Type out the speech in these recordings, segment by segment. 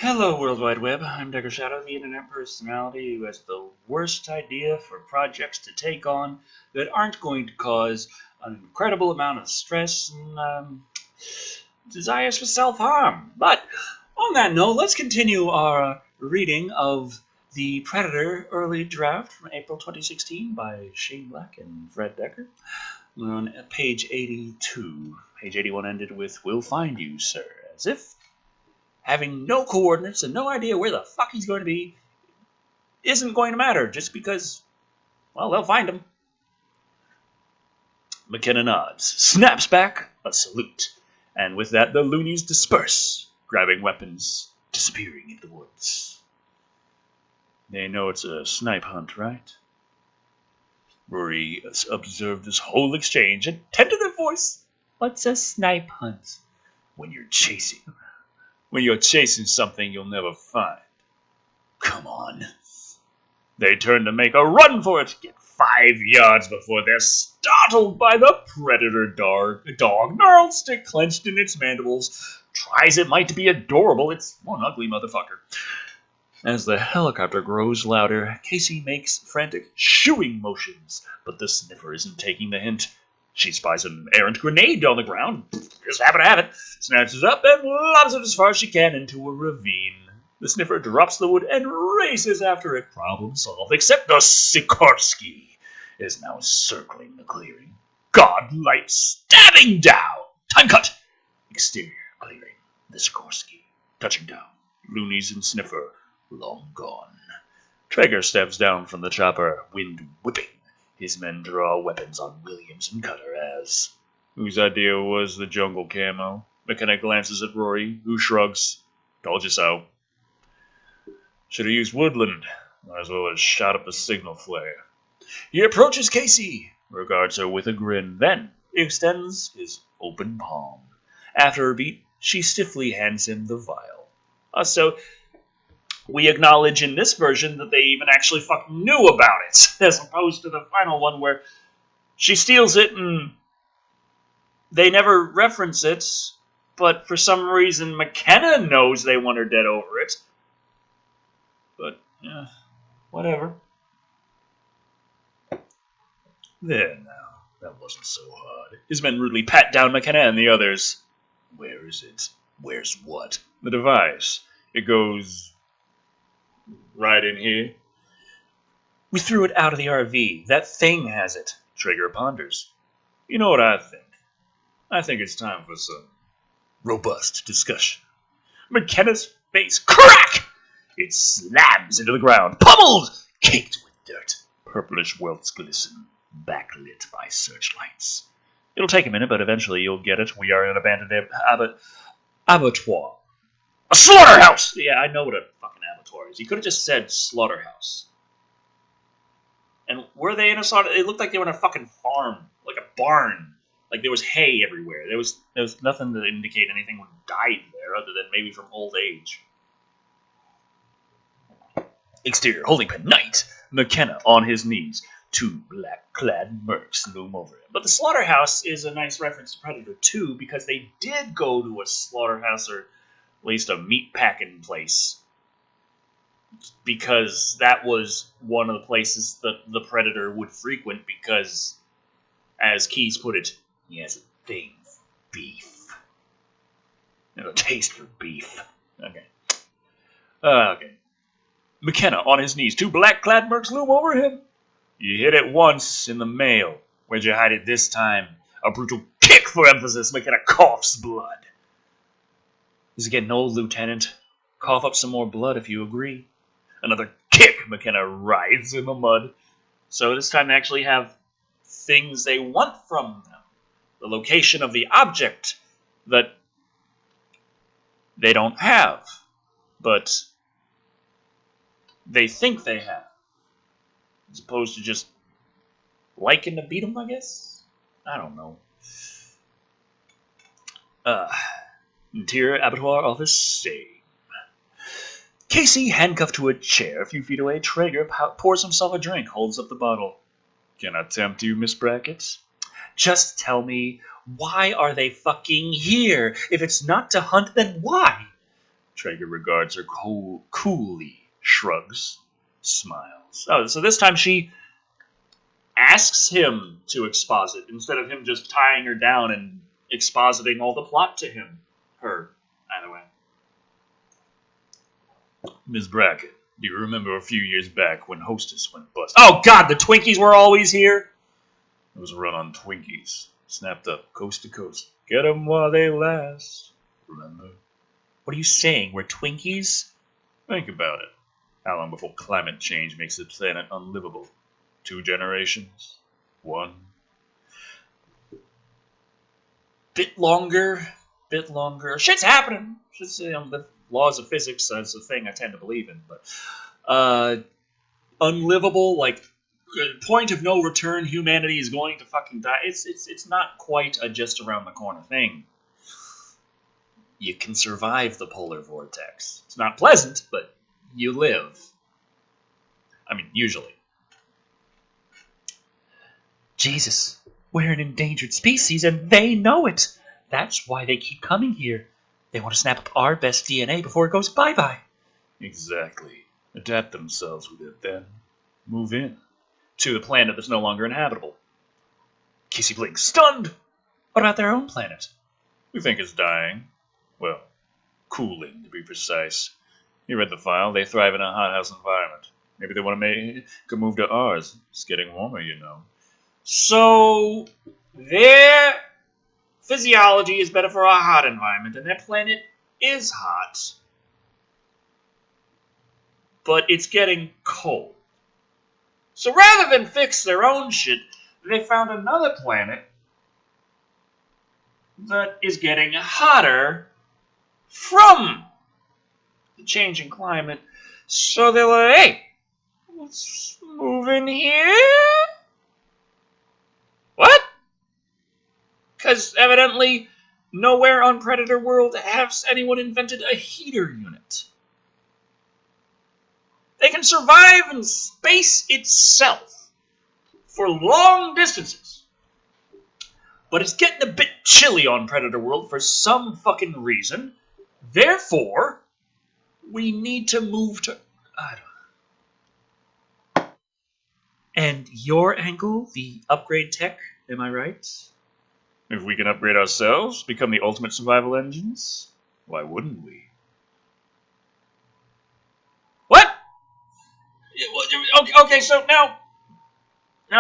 Hello, World Wide Web. I'm Decker Shado, the internet personality who has the worst idea for projects to take on that aren't going to cause an incredible amount of stress and desires for self-harm. But on that note, let's continue our reading of The Predator Early Draft from April 2016 by Shane Black and Fred Decker. We're on page 82. Page 81 ended with, "We'll find you, sir," as if having no coordinates and no idea where the fuck he's going to be isn't going to matter just because, well, they'll find him. McKenna nods, snaps back a salute, and with that the loonies disperse, grabbing weapons, disappearing in the woods. They know it's a snipe hunt, right? Rory observed this whole exchange and tentative voice. What's a snipe hunt? When you're chasing something you'll never find. Come on. They turn to make a run for it, get 5 yards before they're startled by the predator dog, gnarled stick clenched in its mandibles. Tries it might be adorable, it's one ugly motherfucker. As the helicopter grows louder, Casey makes frantic shooing motions, but the sniffer isn't taking the hint. She spies an errant grenade on the ground, just happen to have it, snatches it up and lobs it as far as she can into a ravine. The sniffer drops the wood and races after it, problem solved, except the Sikorsky is now circling the clearing. Godlike stabbing down! Time cut! Exterior clearing. The Sikorsky touching down. Loonies and sniffer long gone. Traeger steps down from the chopper, wind whipping. His men draw weapons on Williams and Cutter as... Whose idea was the jungle camo? McKenna glances at Rory, who shrugs. Told you so. Should have used woodland. Might as well have shot up the signal flare. He approaches Casey, regards her with a grin, then extends his open palm. After a beat, she stiffly hands him the vial. So, we acknowledge in this version that they even actually fucking knew about it, as opposed to the final one where she steals it and they never reference it, but for some reason McKenna knows they want her dead over it. But, yeah, whatever. There now, that wasn't so hard. His men rudely pat down McKenna and the others. Where is it? Where's what? The device. It goes... right in here. We threw it out of the RV. That thing has it. Traeger ponders. You know what I think? I think it's time for some robust discussion. McKenna's face crack! It slams into the ground, pummeled, caked with dirt. Purplish welts glisten, backlit by searchlights. It'll take a minute, but eventually you'll get it. We are in an abandoned abattoir. A slaughterhouse! Yeah, I know what a fucking abattoir is. You could have just said slaughterhouse. And were they in a slaughter? It looked like they were in a fucking farm, like a barn. Like there was hay everywhere. There was nothing to indicate anything died there, other than maybe from old age. Exterior holding pen night. McKenna on his knees. 2 black-clad mercs loom over him. But the slaughterhouse is a nice reference to Predator 2 because they did go to a slaughterhouse or at least a meat packing place, because that was one of the places that the Predator would frequent because, as Keyes put it, he has a thing for beef. And a taste for beef. Okay. Okay. McKenna on his knees. 2 black-clad mercs loom over him. You hit it once in the mail. Where'd you hide it this time? A brutal kick for emphasis. McKenna coughs blood. Is it getting old, Lieutenant? Cough up some more blood if you agree. Another kick. McKenna writhes in the mud. So this time they actually have things they want from them. The location of the object that they don't have, but they think they have. As opposed to just liking to beat them, I guess? I don't know. Interior abattoir office, same. Casey, handcuffed to a chair a few feet away, Traeger pours himself a drink, holds up the bottle. Can I tempt you, Miss Brackett? Just tell me, why are they fucking here? If it's not to hunt, then why? Traeger regards her coolly, shrugs, smiles. Oh, so this time she asks him to exposit instead of him just tying her down and expositing all the plot to him. Her, either way. Ms. Brackett, do you remember a few years back when Hostess went bust? Oh God, the Twinkies were always here? It was a run on Twinkies. Snapped up coast to coast. Get 'em while they last. Remember? What are you saying? We're Twinkies? Think about it. How long before climate change makes the planet unlivable? 2 generations? 1? Bit longer. Shit's happening. Just, the laws of physics is a thing I tend to believe in, but unlivable, like point of no return, humanity is going to fucking die. It's not quite a just around the corner thing. You can survive the polar vortex. It's not pleasant, but you live. I mean, usually. Jesus, we're an endangered species and they know it. That's why they keep coming here. They want to snap up our best DNA before it goes bye-bye. Exactly. Adapt themselves with it then. Move in. To the planet that's no longer inhabitable. Casey blinks, stunned. What about their own planet? We think it's dying. Well, cooling, to be precise. You read the file. They thrive in a hothouse environment. Maybe they want to move to ours. It's getting warmer, you know. So, their physiology is better for a hot environment, and their planet is hot. But it's getting cold. So rather than fix their own shit, they found another planet that is getting hotter from the changing climate. So they're like, hey, let's move in here. What? Because evidently nowhere on Predator World has anyone invented a heater unit. They can survive in space itself for long distances. But it's getting a bit chilly on Predator World for some fucking reason. Therefore, we need to move to... I don't know. And your angle, the upgrade tech, am I right? If we can upgrade ourselves, become the ultimate survival engines, why wouldn't we? What? Okay, so now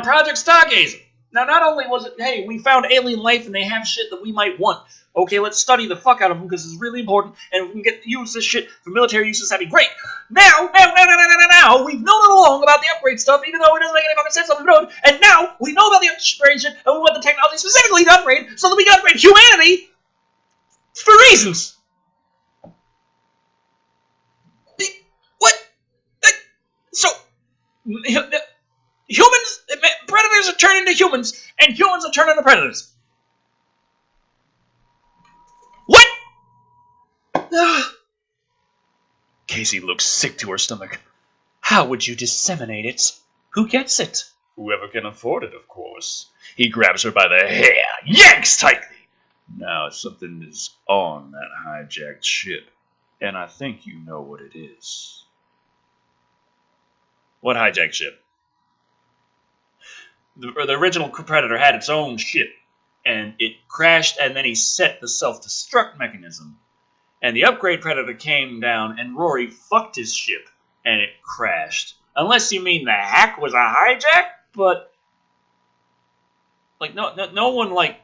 Project Stargazer. Now, not only was it, hey, we found alien life and they have shit that we might want. Okay, let's study the fuck out of them because it's really important, and if we can use this shit for military uses, that'd be great. Now, we've known all along about the upgrade stuff, even though it doesn't make any fucking sense on the road, and now we know about the upgrade shit, and we want the technology specifically to upgrade so that we can upgrade humanity for reasons. What? So, humans, predators are turning into humans, and humans are turning into predators. What? Casey looks sick to her stomach. How would you disseminate it? Who gets it? Whoever can afford it, of course. He grabs her by the hair, yanks tightly. Now something is on that hijacked ship, and I think you know what it is. What hijacked ship? The original Predator had its own ship, and it crashed, and then he set the self-destruct mechanism. And the upgrade Predator came down, and Rory fucked his ship, and it crashed. Unless you mean the hack was a hijack, but like no one like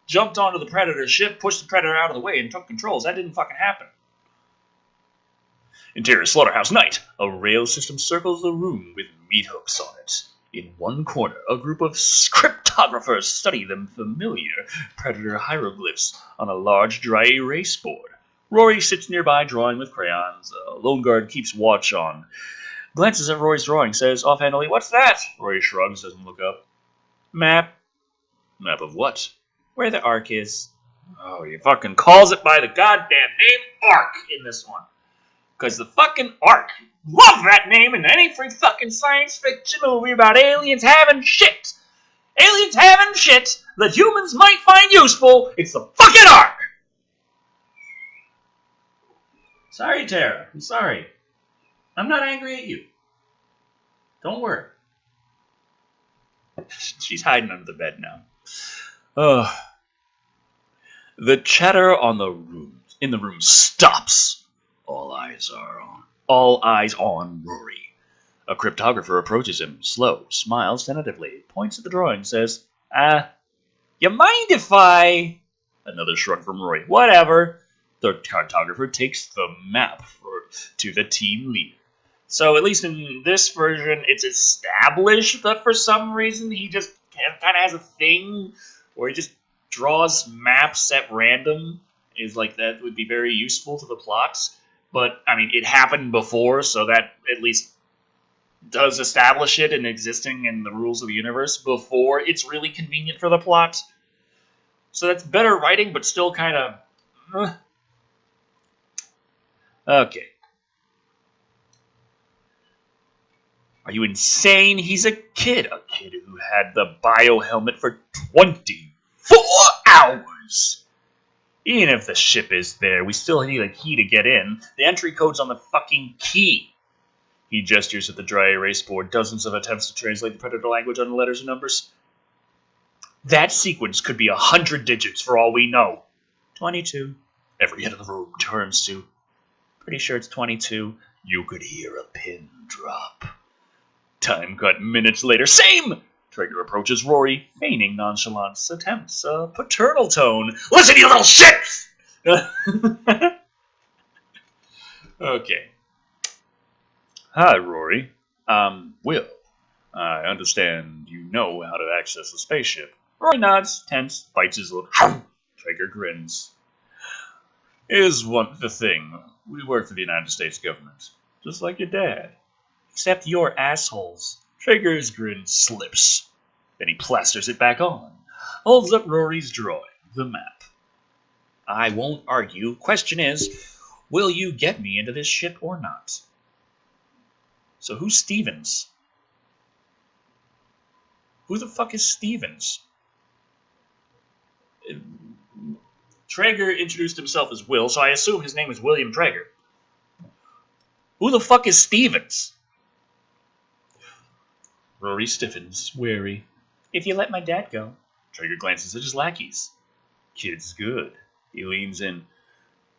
jumped onto the Predator ship, pushed the Predator out of the way, and took controls. That didn't fucking happen. Interior slaughterhouse night. A rail system circles the room with meat hooks on it. In one corner, a group of cryptographers study the familiar Predator hieroglyphs on a large dry erase board. Rory sits nearby drawing with crayons. A lone guard keeps watch on. Glances at Rory's drawing, says offhandedly, "What's that?" Rory shrugs, doesn't look up. Map. Map of what? Where the Ark is. Oh, he fucking calls it by the goddamn name Ark in this one. Because the fucking Ark. Love that name in any free fucking science fiction movie about aliens having shit. Aliens having shit that humans might find useful. It's the fucking Ark. Sorry, Tara. I'm sorry. I'm not angry at you. Don't worry. She's hiding under the bed now. The chatter in the room stops. All eyes on Rory. A cryptographer approaches him, slow, smiles tentatively, points at the drawing, says, you mind if I... Another shrug from Rory. Whatever. The cartographer takes the map to the team leader. So at least in this version, it's established that for some reason he just kind of has a thing where he just draws maps at random. Is like that would be very useful to the plots. But I mean, it happened before, so that at least does establish it in existing in the rules of the universe before it's really convenient for the plot. So that's better writing, but still kind of... Okay. Are you insane? He's a kid. A kid who had the biohelmet for 24 hours. Even if the ship is there, we still need a key to get in. The entry code's on the fucking key. He gestures at the dry erase board, dozens of attempts to translate the Predator language on the letters and numbers. That sequence could be 100 digits for all we know. 22. Every head in the room turns to. Pretty sure it's 22. You could hear a pin drop. Time cut minutes later. Same! Traeger approaches Rory, feigning nonchalance, attempts a paternal tone. Listen, you little shit! Okay. Hi, Rory. Will. I understand you know how to access the spaceship. Rory nods, tense, bites his lip. Traeger grins. Here's the thing. We work for the United States government. Just like your dad. Except you're assholes. Traeger's grin slips. Then he plasters it back on. Holds up Rory's drawing, the map. I won't argue. Question is, will you get me into this ship or not? So who's Stevens? Who the fuck is Stevens? Traeger introduced himself as Will, so I assume his name is William Traeger. Who the fuck is Stevens? Rory stiffens, wary. If you let my dad go. Traeger glances at his lackeys. Kid's good. He leans in.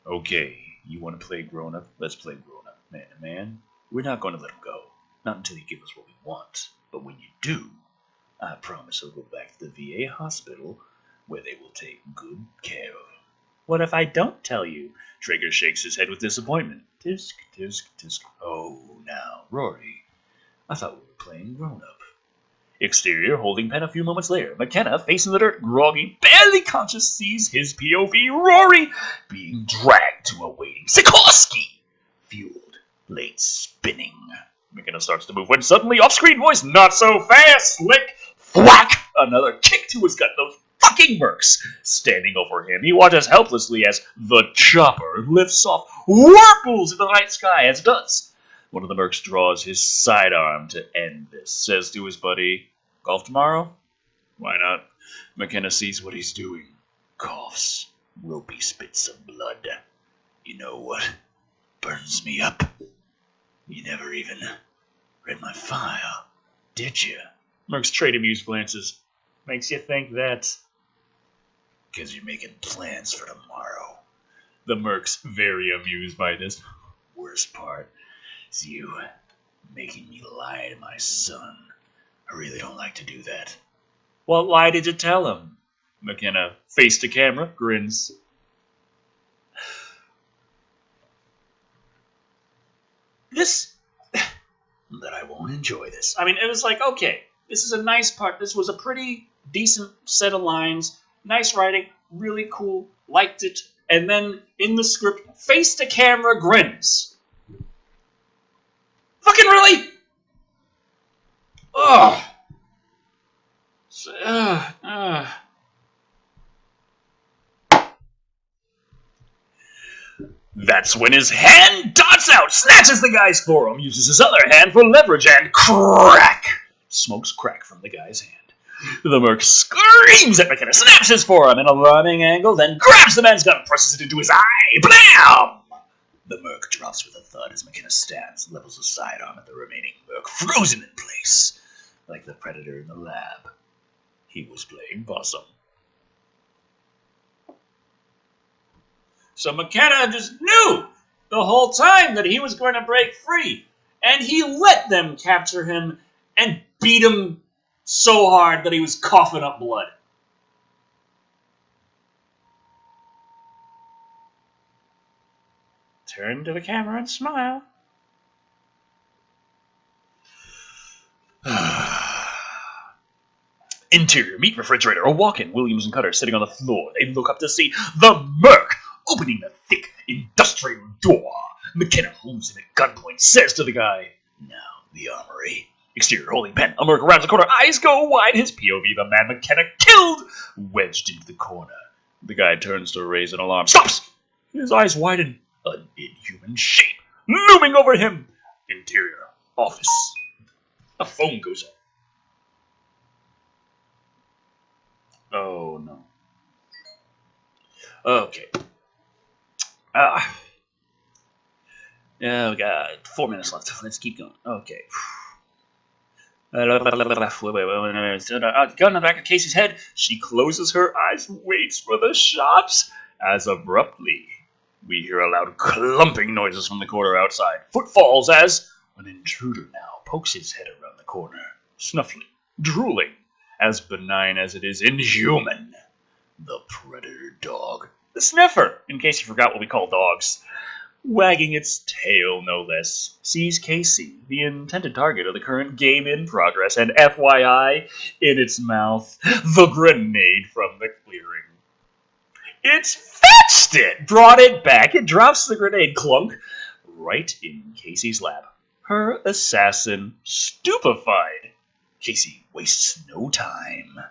Okay, you want to play grown-up? Let's play grown-up, man to man. We're not going to let him go. Not until you give us what we want. But when you do, I promise he'll go back to the VA hospital where they will take good care of him. What if I don't tell you? Traeger shakes his head with disappointment. Tisk, tisk, tisk. Oh, now, Rory. I thought we were playing grown-up. Exterior, holding pen a few moments later. McKenna, face in the dirt, groggy, barely conscious, sees his POV, Rory, being dragged to a waiting Sikorsky. Fueled, blade spinning. McKenna starts to move when suddenly, off-screen voice, not so fast, slick, thwack, another kick to his gut, those fucking mercs. Standing over him, he watches helplessly as the chopper lifts off, whirls in the night sky as it does. One of the mercs draws his sidearm to end this, says to his buddy, golf tomorrow? Why not? McKenna sees what he's doing. Coughs. Ropey spits of blood. You know what burns me up? You never even read my file, did you? Mercs trade amused glances. Makes you think that... Because you're making plans for tomorrow. The merc's very amused by this. Worst part is you making me lie to my son. I really don't like to do that. What lie did you tell him? McKenna, face to camera, grins. That I won't enjoy this. I mean, it was like, okay, this is a nice part. This was a pretty decent set of lines. Nice writing, really cool, liked it. And then in the script, face to camera, grins. Fucking really? Ugh. That's when his hand darts out, snatches the guy's forearm, uses his other hand for leverage, and crack! Smokes crack from the guy's hand. The merc screams at McKenna, snaps his forearm in an alarming angle, then grabs the man's gun and presses it into his eye. Blam! The merc drops with a thud as McKenna stands and levels a sidearm at the remaining merc, frozen in place, like the predator in the lab. He was playing possum. So McKenna just knew the whole time that he was going to break free, and he let them capture him and beat him so hard that he was coughing up blood. Turn to the camera and smile. Interior meat refrigerator. A walk-in. Williams and Cutter sitting on the floor. They look up to see the merc opening the thick industrial door. McKenna holds him at gunpoint, says to the guy, "Now the armory." Exterior holding pen. A merc around the corner. Eyes go wide. His POV, the man McKenna killed, wedged into the corner. The guy turns to raise an alarm. Stops! His eyes widen. An inhuman shape looming over him. Interior office. A phone goes off. Oh no. Okay. Oh god, 4 minutes left. Let's keep going. Okay. Gun in the back of Casey's head. She closes her eyes and waits for the shots. As abruptly, we hear a loud clumping noises from the corner outside. Footfalls as an intruder now pokes his head around the corner, snuffling, drooling, as benign as it is inhuman. The predator dog. The sniffer, in case you forgot what we call dogs. Wagging its tail, no less, sees Casey, the intended target of the current game in progress, and FYI, in its mouth, the grenade from the clearing. It's fetched it! Brought it back. It drops the grenade, clunk, right in Casey's lap. Her assassin stupefied. Casey wastes no time.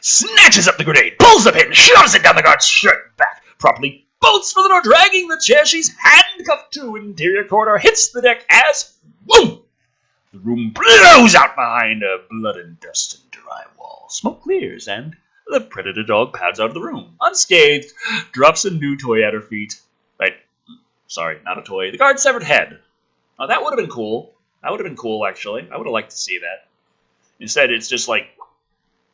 Snatches up the grenade, pulls the pin, shoves it down the guard's shirt back, properly bolts for the door, dragging the chair she's handcuffed to. Interior corridor hits the deck as, boom! The room blows out behind a blood and dust and drywall. Smoke clears, and the predator dog pads out of the room, unscathed, drops a new toy at her feet. Right, sorry, not a toy. The guard's severed head. Oh, that would have been cool. That would have been cool, actually. I would have liked to see that. Instead, it's just like,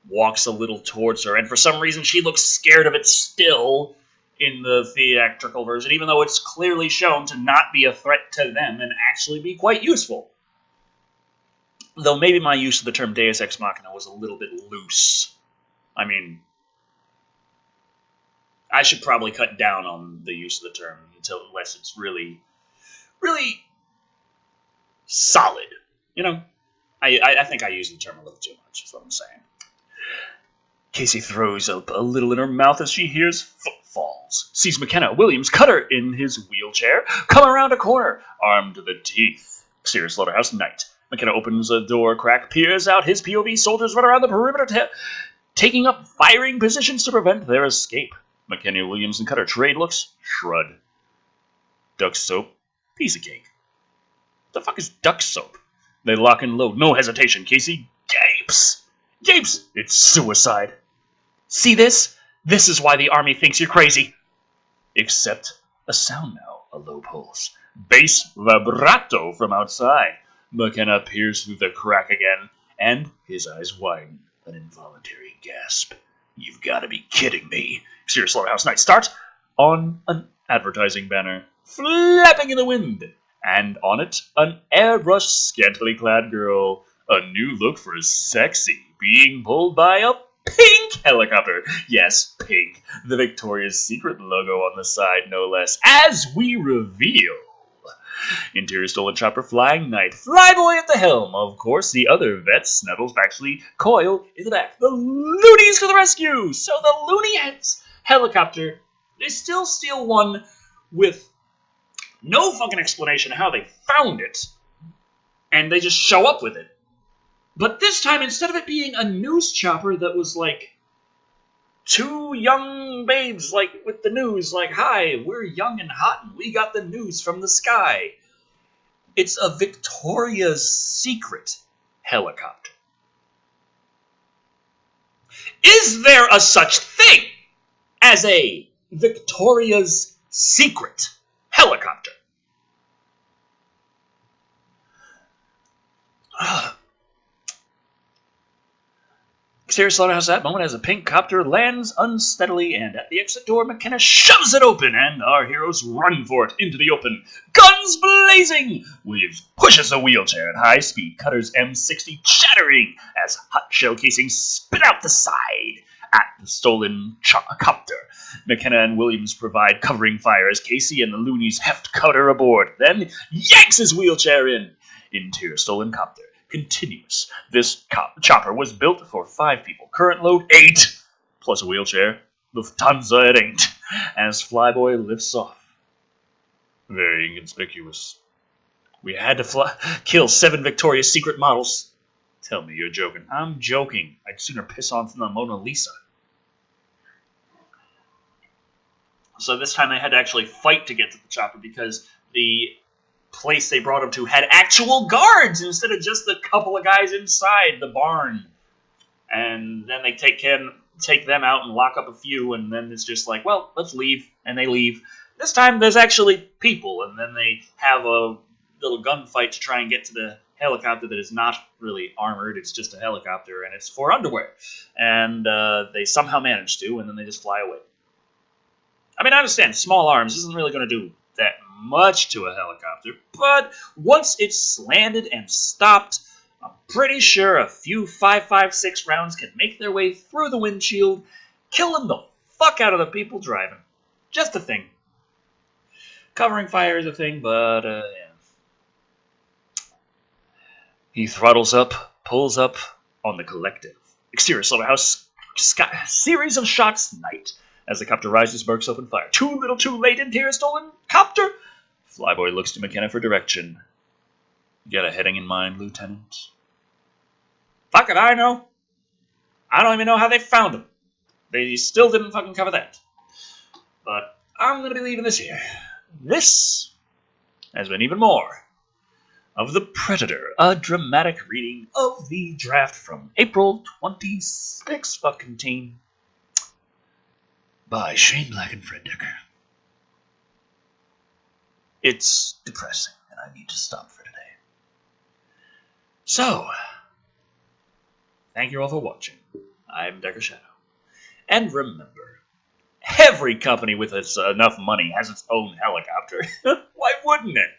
walks a little towards her, and for some reason she looks scared of it still in the theatrical version, even though it's clearly shown to not be a threat to them and actually be quite useful. Though maybe my use of the term Deus Ex Machina was a little bit loose. I mean, I should probably cut down on the use of the term unless it's really, really solid. You know, I think I use the term a little too much, is what I'm saying. Casey throws up a little in her mouth as she hears footfalls. Sees McKenna, Williams, Cutter in his wheelchair come around a corner, armed to the teeth. Exterior slaughterhouse night. McKenna opens a door crack, peers out. His POV soldiers run around the perimeter, taking up firing positions to prevent their escape. McKenna, Williams, and Cutter trade looks, shrug. Duck soap, piece of cake. What the fuck is duck soap? They lock and load, no hesitation. Casey gapes. Gapes! It's suicide. See this? This is why the army thinks you're crazy. Except a sound now, a low pulse. Bass vibrato from outside. McKenna peers through the crack again, and his eyes widen. An involuntary gasp. You've got to be kidding me. Exterior slaughterhouse night starts on an advertising banner, flapping in the wind, and on it, an airbrushed, scantily clad girl. A new look for sexy, being pulled by a pink helicopter. Yes, pink. The Victoria's Secret logo on the side, no less. As we reveal. Interior stolen chopper, flying knight, flyboy at the helm. Of course, the other vet snuggles actually coil in the back. The loonies to the rescue! So the loony helicopter, they still steal one with no fucking explanation how they found it. And they just show up with it. But this time, instead of it being a news chopper that was like two young babes, like with the news, like, hi, we're young and hot and we got the news from the sky. It's a Victoria's Secret helicopter. Is there a such thing as a Victoria's Secret helicopter? Exterior slaughterhouse at that moment as a pink copter lands unsteadily, and at the exit door, McKenna shoves it open, and our heroes run for it into the open. Guns blazing! Williams pushes a wheelchair at high speed, Cutter's M60 shattering as hot shell casings spit out the side at the stolen copter. McKenna and Williams provide covering fire as Casey and the loonies heft Cutter aboard, then yanks his wheelchair in. Interior stolen copter continues. This chopper was built for 5 people. Current load 8, plus a wheelchair. Lufthansa it ain't. As Flyboy lifts off. Very inconspicuous. We had to kill 7 Victoria's Secret models. Tell me you're joking. I'm joking. I'd sooner piss on the Mona Lisa. So this time they had to actually fight to get to the chopper because the place they brought him to had actual guards instead of just a couple of guys inside the barn. And then they take them out and lock up a few, and then it's just like, well, let's leave. And they leave. This time there's actually people, and then they have a little gunfight to try and get to the helicopter that is not really armored. It's just a helicopter, and it's for underwear. And they somehow manage to, and then they just fly away. I mean, I understand, small arms isn't really going to do that much to a helicopter, but once it's landed and stopped, I'm pretty sure a few 5.56 rounds can make their way through the windshield, killing the fuck out of the people driving. Just a thing. Covering fire is a thing, but, yeah. He throttles up, pulls up on the collective. Exterior slaughterhouse, series of shots night. As the copter rises, Burks open fire. Too little too late, interior stolen copter! Flyboy looks to McKenna for direction. You got a heading in mind, Lieutenant? Fuck it, I know. I don't even know how they found him. They still didn't fucking cover that. But I'm gonna be leaving this here. This has been even more of The Predator, a dramatic reading of the draft from April 26 fucking teen. By Shane Black and Fred Decker. It's depressing, and I need to stop for today. So, thank you all for watching. I'm Decker Shado. And remember, every company with enough money has its own helicopter. Why wouldn't it?